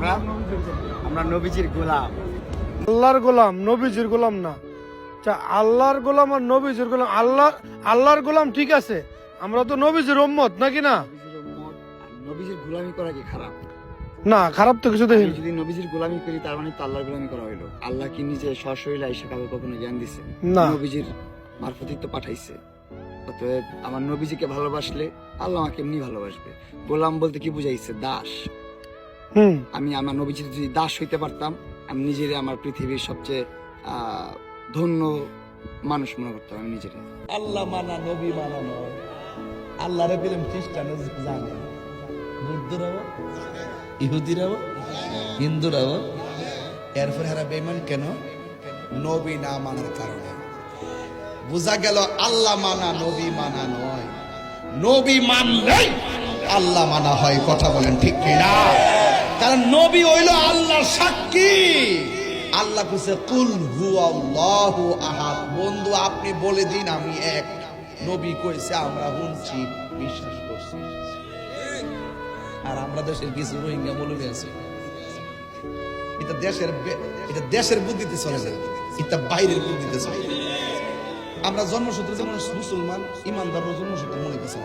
আমরা আমরা নবীজির গোলাম। আল্লাহর গোলাম, নবীজির গোলাম না। আল্লাহর গোলাম আর নবীজির গোলাম। আল্লাহর গোলাম ঠিক আছে, আমরা তো নবীজির উম্মত নাকি না? নবীজির উম্মত আর নবীজির গোলামি করা কি খারাপ? না, খারাপ তো কিছু দেখি। যদি নবীজির গোলামি করি তার মানে তো আল্লাহর গোলামি করা হইলো। আল্লাহ কি নিজে সশরীরে আইসা কাউকে কখনো জ্ঞান দিছে? না। নবীজির মারফতই তো পাঠাইছে। অতএব আমার নবীজিকে ভালোবাসলে আল্লাহ আমাকে এমনি ভালোবাসবে। গোলাম বলতে কি বুঝাইছে? দাস। আমি আমার নবীজির যদি দাস হইতে পারতাম, আমি নিজেরে আমার পৃথিবীর সবচেয়ে ধন্য মানুষ মনে করতাম আমি নিজেরে। আল্লাহ মানা নবী মানা নয়। আল্লাহরে পেলাম খ্রিস্টানও জানে, বৌদ্ধরাও, ইহুদিরাও, হিন্দুরাও। এরপরে এরা বেঈমান কেন? নবী না মানার কারণে। বোঝা গেল আল্লাহ মানা নবী মানা নয়। নবী মানলেই আল্লাহ মানা হয়। কথা বলেন ঠিক কিনা? কারণ নবী হইল আল্লাহর সাক্ষী। আল্লাহ কইছে কুল হুয়াল্লাহু আহাদ। বন্ধু আপনি বলে দিন আমি এক। নবী কইছে আমরা শুনছি, বিশ্বাস করছি। আর আমরা দেশের কিছু রোহিঙ্গা মৌলবি আছে, এটা দেশের বুদ্ধিতে চলে না, এটা বাইরের বুদ্ধিতে চলে। আমরা জন্মসূত্রে যেমন মুসলমান, ইমানদার জন্মসূত্রে মনে করছে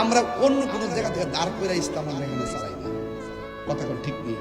আমরা অন্য কোন জায়গা থেকে দাঁড় করে ইসলাম আমরা এখানে চালাই না। কথা ঠিক নেই।